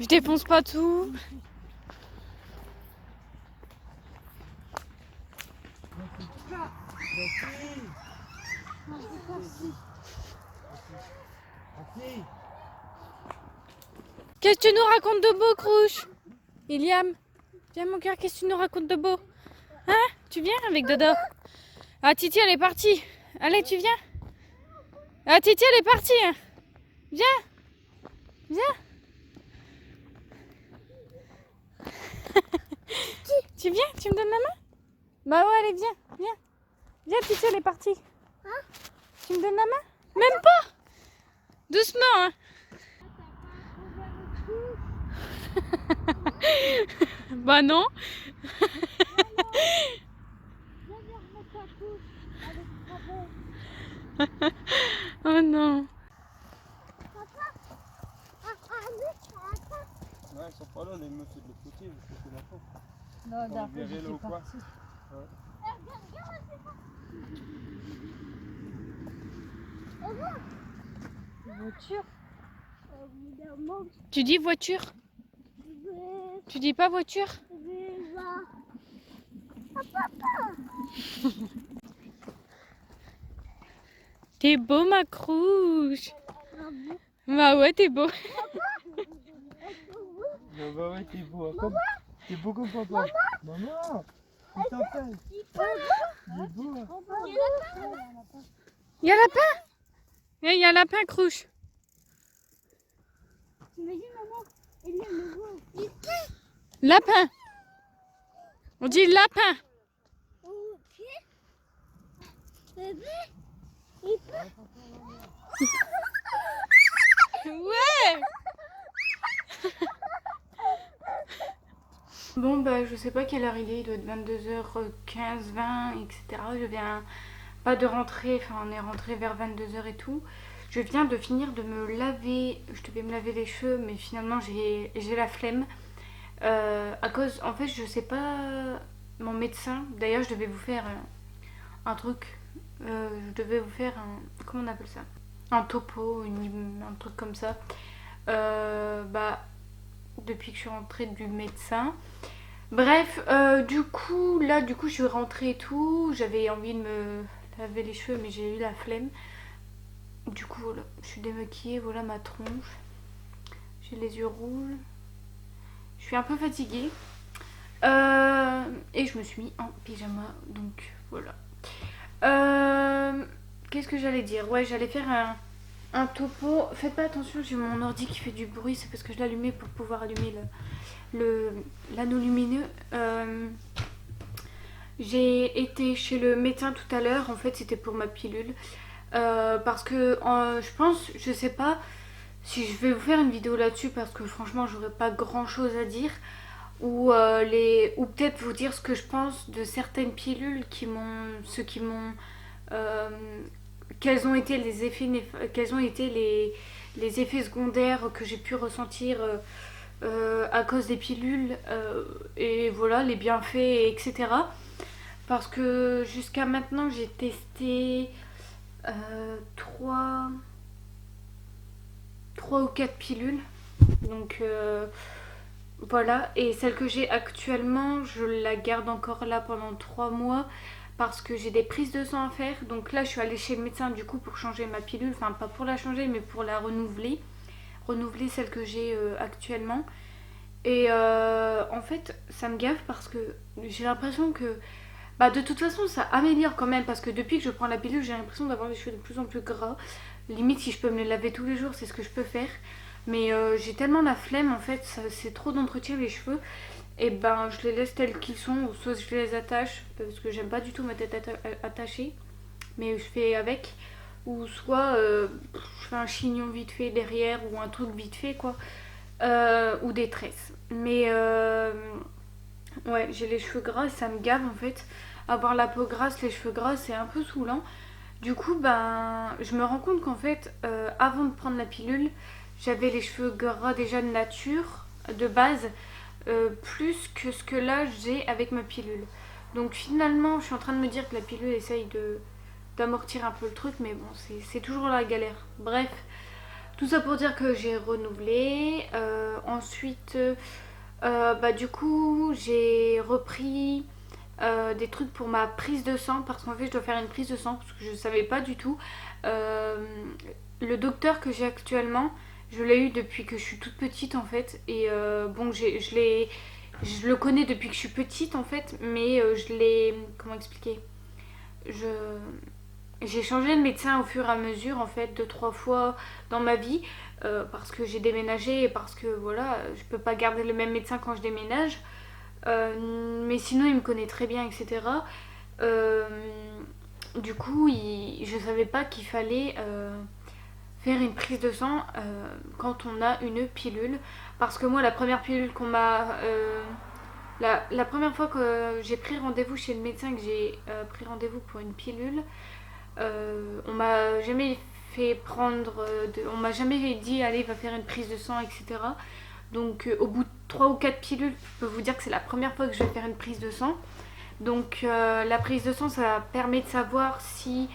défonces pas tout. Qu'est-ce que tu nous racontes de beau, Crouche? Iliam, viens mon cœur, qu'est-ce que tu nous racontes de beau? Hein? Tu viens avec Dodo? Ah, Titi, elle est partie. Allez, tu viens? Ah, Titi, elle est partie. Hein. Viens. Viens. Tu viens? Tu me donnes la main? Bah ouais, allez, viens. Viens. Viens, Titi, elle est partie. Hein? Tu me donnes la main? Même pas. Doucement, hein. Bah non. Oh non. Ouais, ils sont pas là, les meufs de l'autre côté, parce que c'est la faute. Non, d'après, verrez là ou quoi. voiture. Tu dis voiture? Tu dis pas voiture? T'es beau, ma Crouche. Bah ouais, t'es beau. Bah ouais, t'es beau, hein. T'es beau comme papa. Maman, il t'en fait. Il est beau. Hein. Il y a lapin. Il y a lapin, Crouche. T'imagines, maman, elle aime le voir. Lapin. On dit lapin. Ok. Bébé, il peut. Ouais. Bon bah je sais pas quelle heure il doit être 22h15, 20, etc. Je viens pas de rentrer, enfin on est rentré vers 22h et tout. Je viens de finir de me laver, je devais me laver les cheveux mais finalement j'ai la flemme. À cause, en fait je sais pas, mon médecin, d'ailleurs je devais vous faire un truc, je devais vous faire un, comment on appelle ça? Un topo, un truc comme ça. Bah depuis que je suis rentrée du médecin. Bref, du coup je suis rentrée et tout. J'avais envie de me laver les cheveux, mais j'ai eu la flemme. Du coup, voilà, je suis démaquillée. Voilà ma tronche. J'ai les yeux rouges. Je suis un peu fatiguée. Et je me suis mis en pyjama. Donc, voilà. Qu'est-ce que j'allais dire? Ouais, j'allais faire un topo. Faites pas attention, j'ai mon ordi qui fait du bruit. C'est parce que je l'ai allumé pour pouvoir allumer l'anneau lumineux. J'ai été chez le médecin tout à l'heure. En fait, c'était pour ma pilule. Parce que je pense, je sais pas si je vais vous faire une vidéo là-dessus parce que franchement, j'aurais pas grand chose à dire. Ou peut-être vous dire ce que je pense de certaines pilules quels ont été les effets les effets secondaires que j'ai pu ressentir à cause des pilules et voilà les bienfaits etc. Parce que jusqu'à maintenant j'ai testé 3 ou 4 pilules donc voilà, et celle que j'ai actuellement, je la garde encore là pendant 3 mois parce que j'ai des prises de sang à faire. Donc là, je suis allée chez le médecin du coup pour changer ma pilule. Enfin, pas pour la changer, mais pour la renouveler. Renouveler celle que j'ai actuellement. Et en fait, ça me gaffe parce que j'ai l'impression que... Bah, de toute façon, ça améliore quand même parce que depuis que je prends la pilule, j'ai l'impression d'avoir les cheveux de plus en plus gras. Limite, si je peux me les laver tous les jours, c'est ce que je peux faire. Mais j'ai tellement la flemme en fait, c'est trop d'entretien les cheveux. Et ben je les laisse tels qu'ils sont, ou soit je les attache, parce que j'aime pas du tout ma tête attachée. Mais je fais avec. Ou soit je fais un chignon vite fait derrière, ou un truc vite fait quoi. Ou des tresses. Mais ouais, j'ai les cheveux gras et ça me gave en fait. Avoir la peau grasse, les cheveux gras, c'est un peu saoulant. Du coup, ben, je me rends compte qu'en fait, avant de prendre la pilule, j'avais les cheveux gras déjà de nature, de base, plus que ce que là j'ai avec ma pilule. Donc finalement, je suis en train de me dire que la pilule essaye d'amortir un peu le truc, mais bon, c'est toujours la galère. Bref, Tout ça pour dire que j'ai renouvelé. Ensuite, du coup, j'ai repris des trucs pour ma prise de sang parce qu'en fait, je dois faire une prise de sang parce que je ne savais pas du tout. Euh, le docteur que j'ai actuellement, je l'ai eu depuis que je suis toute petite en fait. Et bon, je le connais depuis que je suis petite en fait, mais je l'ai. Comment expliquer? Je, j'ai changé de médecin au fur et à mesure, en fait, 2, 3 fois dans ma vie, parce que j'ai déménagé et parce que voilà, je peux pas garder le même médecin quand je déménage. Mais sinon, il me connaît très bien, etc. Euh, du coup, je savais pas qu'il fallait faire une prise de sang quand on a une pilule. Parce que moi, la première pilule qu'on m'a. La première fois que j'ai pris rendez-vous chez le médecin, que j'ai pris rendez-vous pour une pilule, on m'a jamais fait prendre, on m'a jamais dit allez va faire une prise de sang, etc. Donc au bout de 3 ou 4 pilules, je peux vous dire que c'est la première fois que je vais faire une prise de sang. Donc la prise de sang, ça permet de savoir si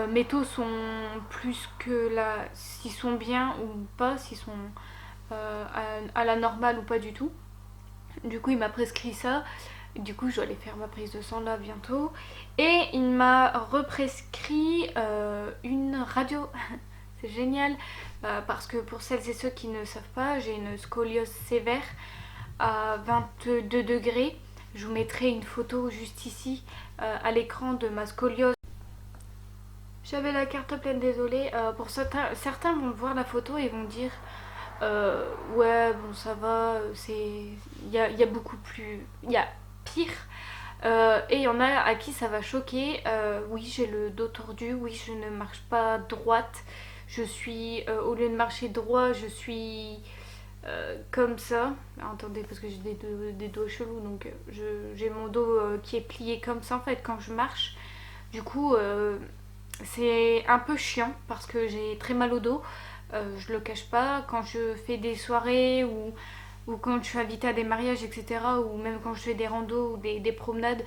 mes taux sont plus que la, s'ils sont bien ou pas, s'ils sont à la normale ou pas du tout. Du coup, il m'a prescrit ça. Du coup, je dois aller faire ma prise de sang là bientôt. Et il m'a represcrit une radio. C'est génial parce que pour celles et ceux qui ne savent pas, j'ai une scoliose sévère à 22 degrés. Je vous mettrai une photo juste ici à l'écran de ma scoliose. J'avais la carte pleine, désolée. Pour certains vont voir la photo et vont dire ouais, bon, ça va, il y a beaucoup plus. Il y a pire. Et il y en a à qui ça va choquer. Oui, j'ai le dos tordu, oui, je ne marche pas droite. Je suis, au lieu de marcher droit, je suis comme ça. Attendez, parce que j'ai des dos chelous, donc j'ai mon dos qui est plié comme ça en fait quand je marche. Du coup, c'est un peu chiant parce que j'ai très mal au dos. Je le cache pas, quand je fais des soirées ou quand je suis invitée à des mariages, etc., ou même quand je fais des randos ou des promenades,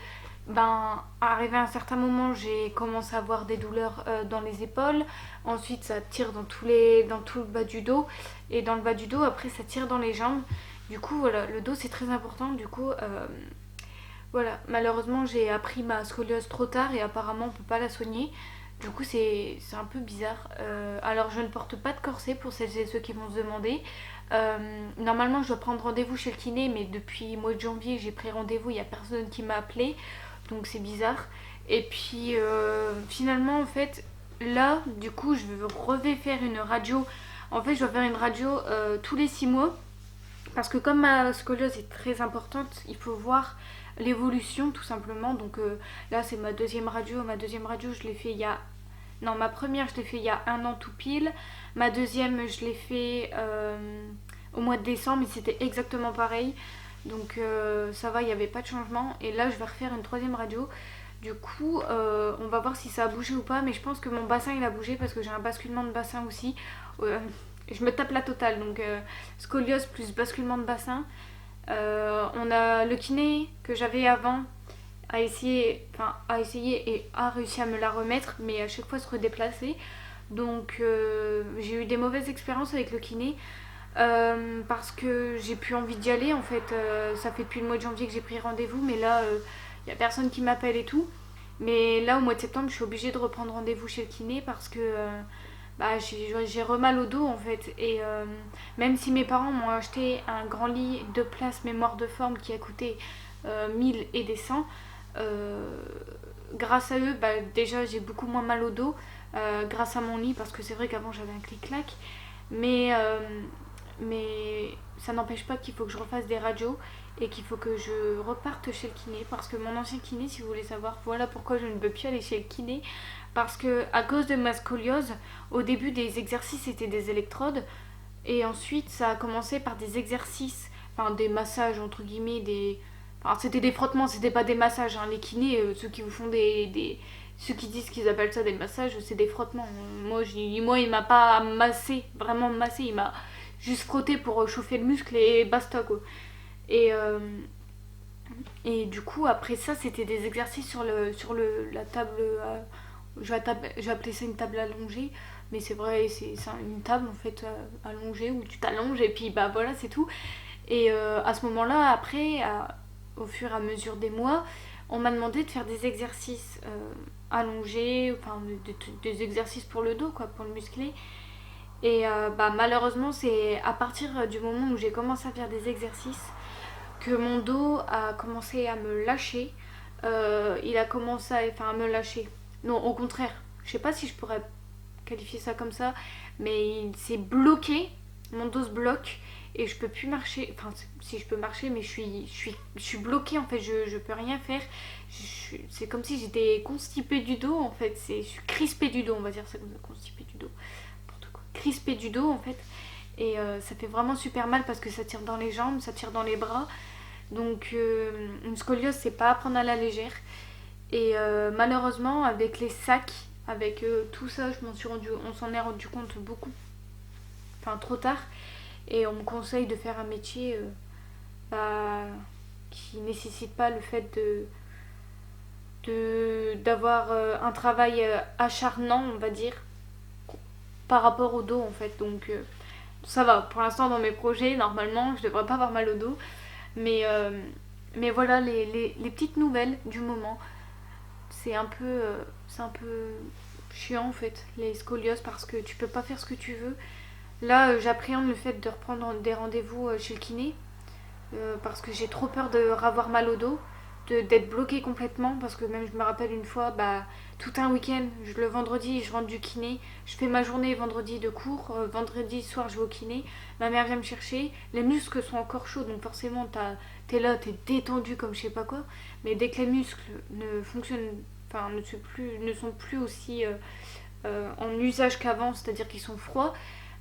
ben, arrivé à un certain moment, j'ai commencé à avoir des douleurs dans les épaules. Ensuite, ça tire dans tout le bas du dos. Et dans le bas du dos, après, ça tire dans les jambes. Du coup, voilà, le dos, c'est très important. Du coup, voilà, malheureusement, j'ai appris ma scoliose trop tard et apparemment, on peut pas la soigner. Du coup, c'est un peu bizarre. Alors, je ne porte pas de corset pour celles et ceux qui vont se demander. Normalement, je dois prendre rendez-vous chez le kiné, mais depuis le mois de janvier, j'ai pris rendez-vous, il n'y a personne qui m'a appelé. Donc, c'est bizarre. Et puis, finalement, en fait, là, du coup, je vais faire une radio. En fait, je dois faire une radio tous les 6 mois. Parce que comme ma scoliose est très importante, il faut voir l'évolution tout simplement. Donc là, c'est ma deuxième radio. Ma deuxième radio, je l'ai fait il y a... Non, ma première, je l'ai fait il y a 1 an tout pile. Ma deuxième, je l'ai fait au mois de décembre, et c'était exactement pareil. Donc ça va, il n'y avait pas de changement. Et là, je vais refaire une troisième radio. Du coup, on va voir si ça a bougé ou pas. Mais je pense que mon bassin, il a bougé parce que j'ai un basculement de bassin aussi. Je me tape la totale. Donc scoliose plus basculement de bassin. On a le kiné que j'avais avant a essayé et a réussi à me la remettre, mais à chaque fois se redéplacer. Donc j'ai eu des mauvaises expériences avec le kiné parce que j'ai plus envie d'y aller en fait. Ça fait depuis le mois de janvier que j'ai pris rendez-vous, mais là il n'y a personne qui m'appelle et tout. Mais là au mois de septembre, je suis obligée de reprendre rendez-vous chez le kiné parce que j'ai mal au dos en fait. Et même si mes parents m'ont acheté un grand lit de place mémoire de forme qui a coûté 1000 et des cents, grâce à eux, déjà j'ai beaucoup moins mal au dos grâce à mon lit parce que c'est vrai qu'avant j'avais un clic-clac. Mais ça n'empêche pas qu'il faut que je refasse des radios et qu'il faut que je reparte chez le kiné parce que mon ancien kiné, si vous voulez savoir, voilà pourquoi je ne peux plus aller chez le kiné. Parce que à cause de ma scoliose, au début des exercices c'était des électrodes et ensuite ça a commencé par des exercices, enfin des massages entre guillemets, enfin, c'était des frottements, c'était pas des massages, hein. Les kinés, ceux qui vous font ceux qui disent qu'ils appellent ça des massages, c'est des frottements. Moi il m'a pas massé, vraiment massé, il m'a juste frotté pour chauffer le muscle et basta quoi. Et, et du coup après ça c'était des exercices sur la table, je vais appeler ça une table allongée. Mais c'est vrai, c'est une table en fait allongée où tu t'allonges et puis bah voilà, c'est tout. Et à ce moment-là, après, au fur et à mesure des mois, on m'a demandé de faire des exercices allongés, enfin des exercices pour le dos, quoi, pour le muscler. Et bah, malheureusement, c'est à partir du moment où j'ai commencé à faire des exercices que mon dos a commencé à me lâcher. Il a commencé à me lâcher. Non, au contraire, je sais pas si je pourrais qualifier ça comme ça, mais il s'est bloqué, mon dos se bloque et je peux plus marcher. Enfin, si je peux marcher, mais je suis bloquée en fait, je peux rien faire. C'est comme si j'étais constipée du dos en fait, je suis crispée du dos, on va dire ça comme ça, constipée du dos. N'importe quoi. Crispée du dos en fait. Et ça fait vraiment super mal parce que ça tire dans les jambes, ça tire dans les bras. Donc une scoliose, c'est pas à prendre à la légère. Et malheureusement, avec les sacs, avec tout ça, on s'en est rendu compte beaucoup, enfin trop tard. Et on me conseille de faire un métier bah, qui nécessite pas le fait d'avoir un travail acharnant, on va dire, par rapport au dos en fait. Donc ça va, pour l'instant dans mes projets, normalement, je devrais pas avoir mal au dos. Mais voilà les petites nouvelles du moment. C'est un peu chiant en fait, les scolioses, parce que tu peux pas faire ce que tu veux. Là, j'appréhende le fait de reprendre des rendez-vous chez le kiné, parce que j'ai trop peur de avoir mal au dos, d'être bloquée complètement, parce que même je me rappelle une fois, bah, tout un week-end, le vendredi je rentre du kiné, je fais ma journée vendredi de cours, vendredi soir je vais au kiné, ma mère vient me chercher, les muscles sont encore chauds, donc forcément t'es là, t'es détendu comme je sais pas quoi, mais dès que les muscles ne fonctionnent, enfin ne sont plus aussi en usage qu'avant, c'est-à-dire qu'ils sont froids,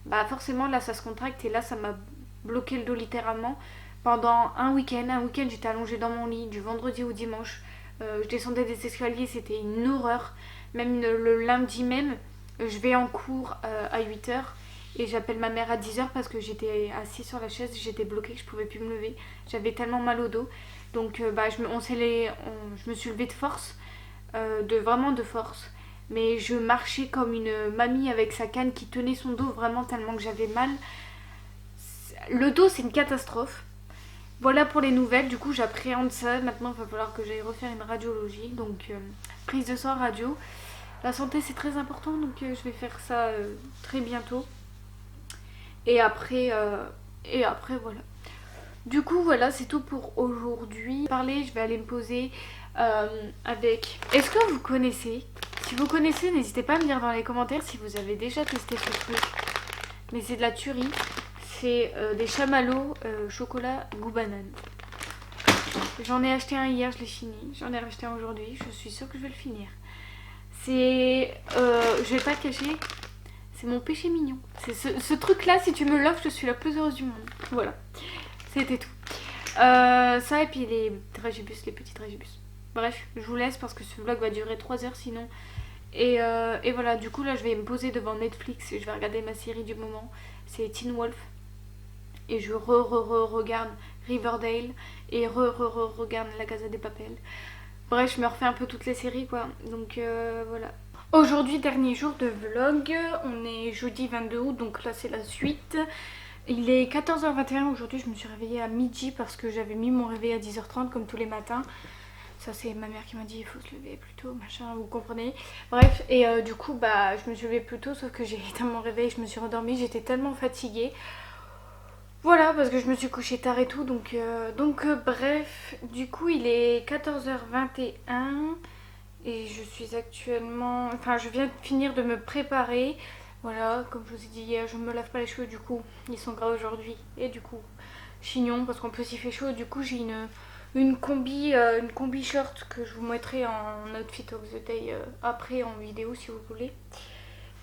bah forcément là ça se contracte et là ça m'a bloqué le dos littéralement pendant un week-end. Un week-end j'étais allongée dans mon lit du vendredi au dimanche. Je descendais des escaliers, c'était une horreur. Même le lundi même, je vais en cours à 8h et j'appelle ma mère à 10h parce que j'étais assise sur la chaise, j'étais bloquée, que je pouvais plus me lever. J'avais tellement mal au dos. Donc bah, je me suis levée de force, vraiment de force. Mais je marchais comme une mamie avec sa canne qui tenait son dos vraiment tellement que j'avais mal. Le dos, c'est une catastrophe. Voilà pour les nouvelles, du coup j'appréhende ça. Maintenant il va falloir que j'aille refaire une radiologie. Donc prise de sang, radio. La santé c'est très important, donc je vais faire ça très bientôt. Et après voilà. Du coup voilà, c'est tout pour aujourd'hui. Je vais aller me poser avec... Est-ce que vous connaissez? Si vous connaissez, n'hésitez pas à me dire dans les commentaires si vous avez déjà testé ce truc. Mais c'est de la tuerie. C'est des chamallows chocolat goût banane. J'en ai acheté un hier, je l'ai fini. J'en ai racheté un aujourd'hui, je suis sûre que je vais le finir. C'est... je vais pas te cacher, c'est mon péché mignon. C'est ce truc-là, si tu me l'offres, je suis la plus heureuse du monde. Voilà, c'était tout. Ça et puis les petits dragibus. Bref, je vous laisse parce que ce vlog va durer 3 heures sinon. Et voilà, du coup là je vais me poser devant Netflix et je vais regarder ma série du moment. C'est Teen Wolf. Et je regarde Riverdale et regarde La Casa de Papel. Bref, je me refais un peu toutes les séries quoi. Donc voilà. Aujourd'hui, dernier jour de vlog. On est jeudi 22 août, donc là c'est la suite. Il est 14h21 aujourd'hui, je me suis réveillée à midi parce que j'avais mis mon réveil à 10h30 comme tous les matins. Ça c'est ma mère qui m'a dit il faut se lever plus tôt, machin, vous comprenez. Bref, et du coup bah je me suis levée plus tôt sauf que j'ai éteint mon réveil, je me suis rendormie, j'étais tellement fatiguée. Voilà, parce que je me suis couchée tard et tout, donc bref, du coup il est 14h21 et je suis actuellement... Enfin, je viens de finir de me préparer. Voilà, comme je vous ai dit hier, je ne me lave pas les cheveux, du coup, ils sont gras aujourd'hui. Et du coup, chignon, parce qu'en plus il fait chaud, du coup j'ai une combi short que je vous mettrai en outfit of the day après en vidéo si vous voulez.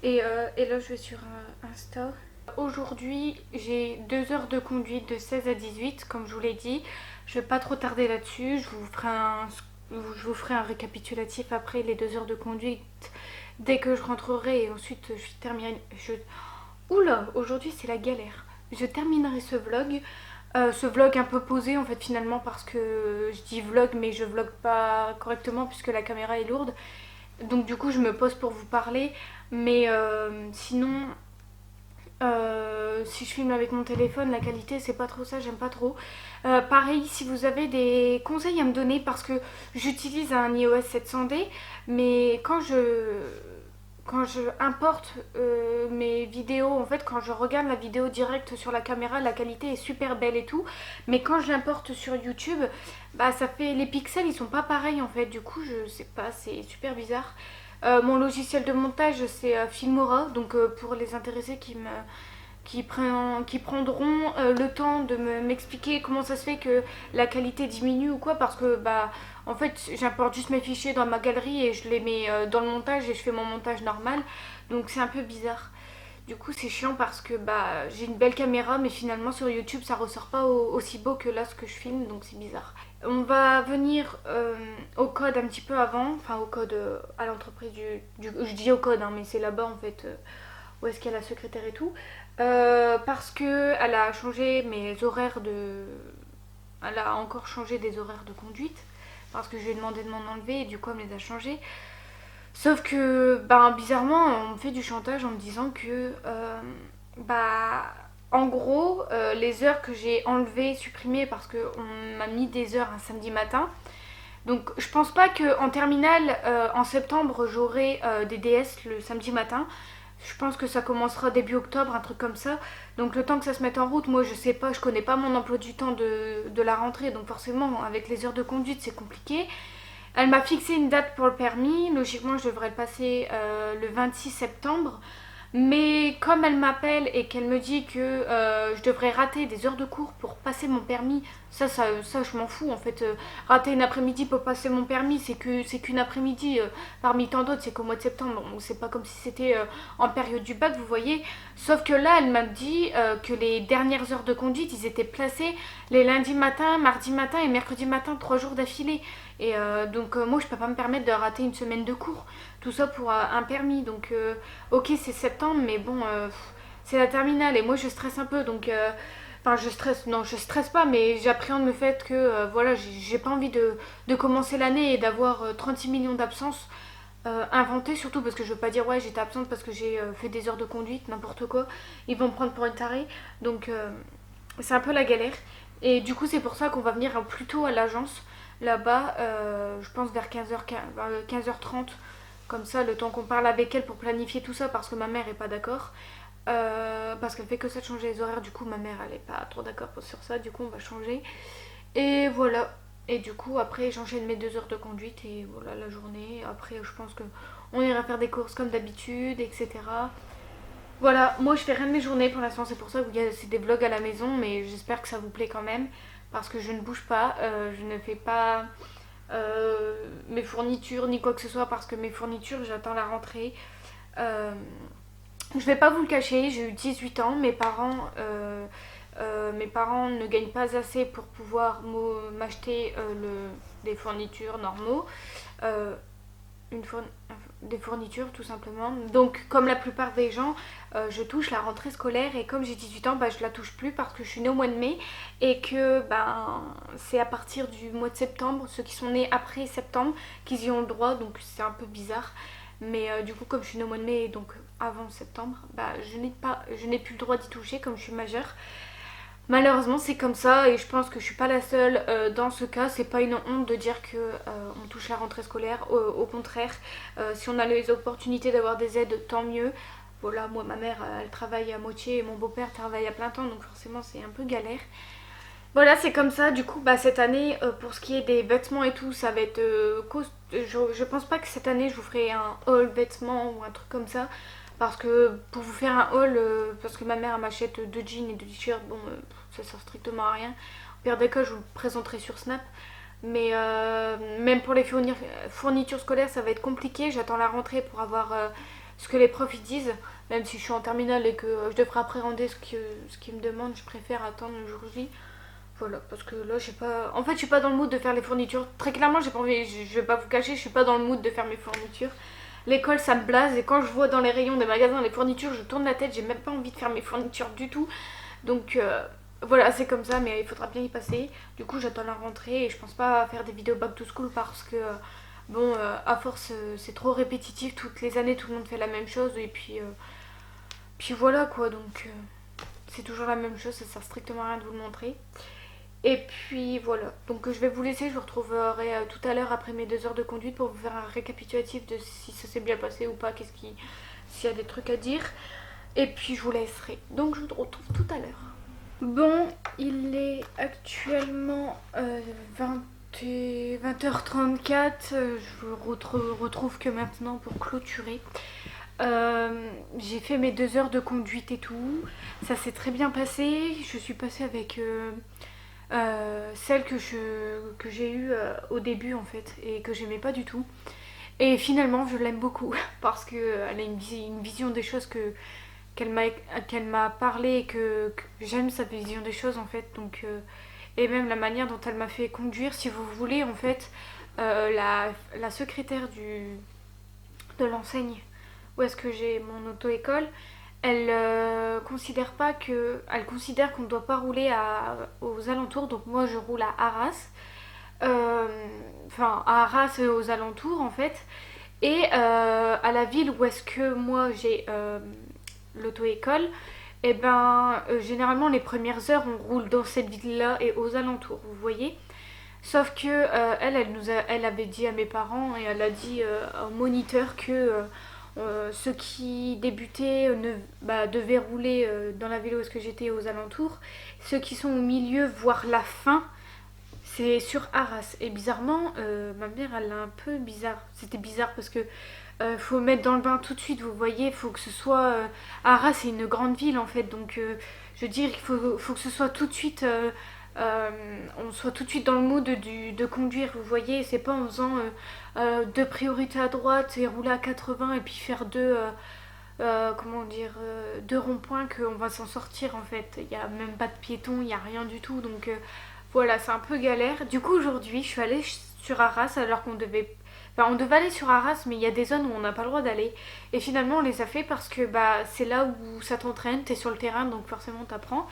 Et là je vais sur Insta. Aujourd'hui j'ai 2 heures de conduite de 16 à 18 comme je vous l'ai dit. Je vais pas trop tarder là-dessus, je vous ferai un récapitulatif après les 2 heures de conduite dès que je rentrerai et ensuite je terminerai. Oula, aujourd'hui c'est la galère. Je terminerai ce vlog un peu posé en fait finalement parce que je dis vlog mais je vlog pas correctement puisque la caméra est lourde. Donc du coup je me pose pour vous parler. Mais sinon, si je filme avec mon téléphone, la qualité c'est pas trop ça, j'aime pas trop. Pareil, si vous avez des conseils à me donner, parce que j'utilise un iOS 700D, mais quand je importe mes vidéos, en fait quand je regarde la vidéo directe sur la caméra, la qualité est super belle et tout, mais quand je l'importe sur YouTube, bah ça fait, les pixels ils sont pas pareils en fait, du coup je sais pas, c'est super bizarre. Mon logiciel de montage c'est Filmora, donc pour les intéressés qui prendront le temps de m'expliquer comment ça se fait que la qualité diminue ou quoi, parce que bah en fait j'importe juste mes fichiers dans ma galerie et je les mets dans le montage et je fais mon montage normal, donc c'est un peu bizarre. Du coup c'est chiant parce que bah j'ai une belle caméra mais finalement sur YouTube ça ressort pas aussi beau que là ce que je filme, donc c'est bizarre. On va venir au code un petit peu avant, enfin au code à l'entreprise je dis au code hein, mais c'est là-bas en fait où est-ce qu'il y a la secrétaire et tout. Parce que elle a changé mes horaires de. Elle a encore changé des horaires de conduite. Parce que je lui ai demandé de m'en enlever et du coup elle me les a changés. Sauf que, ben, bizarrement, on me fait du chantage en me disant que, bah, en gros, les heures que j'ai enlevées, supprimées parce qu'on m'a mis des heures un samedi matin. Donc, je pense pas qu'en terminale, en septembre, j'aurai des DS le samedi matin. Je pense que ça commencera début octobre, un truc comme ça. Donc le temps que ça se mette en route, moi je sais pas, je connais pas mon emploi du temps de la rentrée. Donc forcément, avec les heures de conduite, c'est compliqué. Elle m'a fixé une date pour le permis. Logiquement, je devrais le passer le 26 septembre. Mais comme elle m'appelle et qu'elle me dit que je devrais rater des heures de cours pour passer mon permis, ça je m'en fous en fait. Rater une après-midi pour passer mon permis, c'est qu'une après-midi parmi tant d'autres, c'est qu'au mois de septembre. Donc c'est pas comme si c'était en période du bac, vous voyez. Sauf que là, elle m'a dit que les dernières heures de conduite, ils étaient placés les lundis matin, mardi matin et mercredi matin, 3 jours d'affilée. Et donc moi, je peux pas me permettre de rater une semaine de cours. Tout ça pour un permis. Donc ok, c'est septembre, mais bon, c'est la terminale et moi je stresse un peu. Donc, enfin, je stresse, non, je stresse pas, mais j'appréhende le fait que voilà, j'ai pas envie de commencer l'année et d'avoir 36 millions d'absences inventées, surtout parce que je veux pas dire ouais, j'étais absente parce que j'ai fait des heures de conduite, n'importe quoi. Ils vont me prendre pour une tarée. Donc, c'est un peu la galère. Et du coup, c'est pour ça qu'on va venir plus tôt à l'agence là-bas, je pense vers 15h30, comme ça le temps qu'on parle avec elle pour planifier tout ça parce que ma mère est pas d'accord. Parce qu'elle fait que ça de changer les horaires, du coup ma mère elle est pas trop d'accord sur ça, du coup on va changer. Et voilà. Et du coup après j'enchaîne mes 2 heures de conduite et voilà la journée. Après je pense que on ira faire des courses comme d'habitude, etc. Voilà, moi je fais rien de mes journées pour l'instant, c'est pour ça que c'est des vlogs à la maison, mais j'espère que ça vous plaît quand même, parce que je ne bouge pas, je ne fais pas mes fournitures ni quoi que ce soit, parce que mes fournitures j'attends la rentrée. Euh, je vais pas vous le cacher, j'ai eu 18 ans, mes parents ne gagnent pas assez pour pouvoir m'acheter des fournitures normaux. Euh, une fourn- des fournitures tout simplement. Donc comme la plupart des gens, je touche la rentrée scolaire et comme j'ai 18 ans, bah, je la touche plus parce que je suis née au mois de mai et que ben, c'est à partir du mois de septembre, ceux qui sont nés après septembre, qu'ils y ont le droit, donc c'est un peu bizarre. Mais du coup comme je suis née au mois de mai et donc avant septembre, bah, je n'ai plus le droit d'y toucher comme je suis majeure. Malheureusement, c'est comme ça et je pense que je suis pas la seule dans ce cas. C'est pas une honte de dire que on touche la rentrée scolaire. Au contraire, si on a les opportunités d'avoir des aides, tant mieux. Voilà, moi ma mère elle travaille à moitié et mon beau-père travaille à plein temps, donc forcément c'est un peu galère. Voilà, c'est comme ça. Du coup, bah cette année, pour ce qui est des vêtements et tout, ça va être je pense pas que cette année je vous ferai un haul vêtements ou un truc comme ça. Parce que pour vous faire un haul, parce que ma mère elle m'achète 2 jeans et 2 t-shirts, bon, ça sert strictement à rien. Au pire des cas, je vous le présenterai sur Snap. Mais même pour les fournitures scolaires, ça va être compliqué. J'attends la rentrée pour avoir ce que les profs ils disent. Même si je suis en terminale et que je devrais appréhender ce qu'ils me demandent, je préfère attendre le jour J. Voilà, parce que là, je sais pas. En fait, je suis pas dans le mood de faire les fournitures. Très clairement, j'ai pas envie. Je vais pas vous cacher, je suis pas dans le mood de faire mes fournitures. L'école, ça me blase. Et quand je vois dans les rayons des magasins les fournitures, je tourne la tête. J'ai même pas envie de faire mes fournitures du tout. Donc, voilà, c'est comme ça. Mais il faudra bien y passer. Du coup, j'attends la rentrée. Et je pense pas faire des vidéos back to school parce que bon, à force, c'est trop répétitif. Toutes les années, tout le monde fait la même chose. Et puis voilà quoi. Donc, c'est toujours la même chose. Ça sert strictement à rien de vous le montrer. Et puis voilà. Donc, je vais vous laisser. Je vous retrouverai tout à l'heure après mes 2 heures de conduite pour vous faire un récapitulatif de si ça s'est bien passé ou pas. S'il y a des trucs à dire. Et puis, je vous laisserai. Donc, je vous retrouve tout à l'heure. Bon, il est actuellement 20h34. Je vous retrouve que maintenant pour clôturer. J'ai fait mes 2 heures de conduite et tout. Ça s'est très bien passé. Je suis passée avec celle que j'ai eue au début en fait et que j'aimais pas du tout. Et finalement, je l'aime beaucoup parce qu'elle a une vision des choses qu'elle m'a parlé et que j'aime sa vision des choses en fait. Donc, et même la manière dont elle m'a fait conduire, si vous voulez, en fait, la secrétaire de l'enseigne où est-ce que j'ai mon auto-école, elle considère pas que. Elle considère qu'on ne doit pas rouler aux alentours, donc moi je roule à Arras. Enfin, à Arras et aux alentours en fait. Et à la ville où est-ce que moi j'ai l'auto-école, et ben généralement les premières heures on roule dans cette ville-là et aux alentours, vous voyez. Sauf que elle avait dit à mes parents et elle a dit au moniteur que ceux qui débutaient devaient rouler dans la ville où est-ce que j'étais aux alentours. Ceux qui sont au milieu, voire la fin, c'est sur Arras. Et bizarrement, ma mère, elle l'a un peu bizarre. C'était bizarre parce que faut mettre dans le bain tout de suite, vous voyez. Faut que ce soit... Arras, c'est une grande ville, en fait. Donc, je veux dire, il faut que ce soit tout de suite... on soit tout de suite dans le mood de conduire, vous voyez. C'est pas en faisant 2 priorités à droite et rouler à 80 et puis faire comment dire, 2 ronds-points qu'on va s'en sortir, en fait. Il n'y a même pas de piétons, il n'y a rien du tout. Donc... voilà, c'est un peu galère. Du coup, aujourd'hui, je suis allée sur Arras alors qu'on devait... Enfin, on devait aller sur Arras, mais il y a des zones où on n'a pas le droit d'aller. Et finalement, on les a fait parce que c'est là où ça t'entraîne, t'es sur le terrain, donc forcément t'apprends.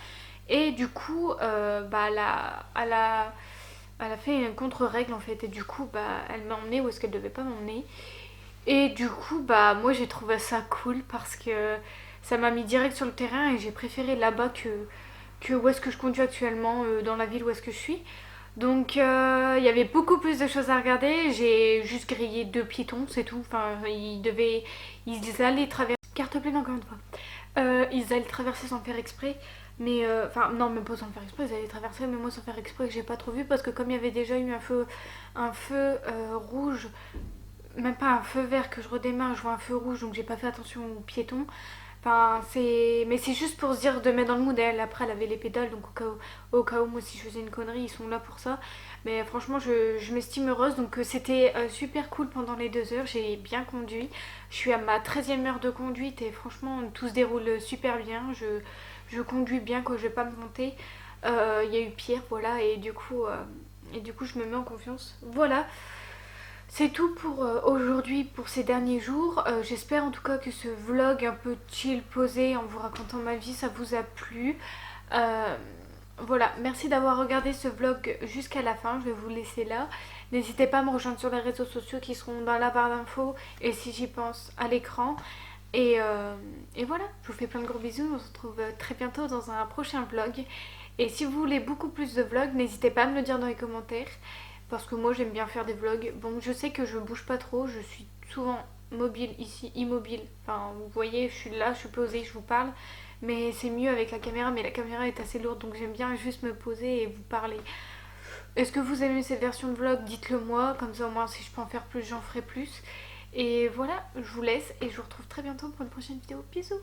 Et du coup, elle a fait une contre-règle en fait. Et du coup, elle m'a emmenée où est-ce qu'elle devait pas m'emmener. Et du coup, moi j'ai trouvé ça cool parce que ça m'a mis direct sur le terrain et j'ai préféré là-bas que où est-ce que je conduis actuellement, dans la ville où est-ce que je suis. Donc il y avait beaucoup plus de choses à regarder. J'ai juste grillé 2 piétons, c'est tout. Enfin, ils allaient traverser. Carte pleine encore une fois. Ils allaient traverser sans faire exprès. Mais enfin non, même pas sans faire exprès, ils allaient traverser, mais moi sans faire exprès que j'ai pas trop vu parce que comme il y avait déjà eu un feu rouge, même pas un feu vert que je redémarre, je vois un feu rouge donc j'ai pas fait attention aux piétons. Enfin, mais c'est juste pour se dire de mettre dans le mood. Après, elle avait les pédales, donc au cas où moi, si je faisais une connerie, ils sont là pour ça. Mais franchement, je m'estime heureuse. Donc, c'était super cool pendant les 2 heures. J'ai bien conduit. Je suis à ma 13e heure de conduite et franchement, tout se déroule super bien. Je conduis bien quand je vais pas me monter. Il y a eu pire, voilà. Et du coup, je me mets en confiance. Voilà. C'est tout pour aujourd'hui, pour ces derniers jours. J'espère en tout cas que ce vlog un peu chill, posé, en vous racontant ma vie, ça vous a plu. Voilà, merci d'avoir regardé ce vlog jusqu'à la fin. Je vais vous laisser là. N'hésitez pas à me rejoindre sur les réseaux sociaux qui seront dans la barre d'infos et si j'y pense à l'écran. Et voilà, je vous fais plein de gros bisous. On se retrouve très bientôt dans un prochain vlog. Et si vous voulez beaucoup plus de vlogs, n'hésitez pas à me le dire dans les commentaires. Parce que moi j'aime bien faire des vlogs. Bon, je sais que je bouge pas trop, je suis souvent mobile ici, immobile. Enfin, vous voyez, je suis là, je suis posée, je vous parle. Mais c'est mieux avec la caméra, mais la caméra est assez lourde, donc j'aime bien juste me poser et vous parler. Est-ce que vous aimez cette version de vlog? Dites-le moi, comme ça au moins si je peux en faire plus, j'en ferai plus. Et voilà, je vous laisse et je vous retrouve très bientôt pour une prochaine vidéo. Bisous!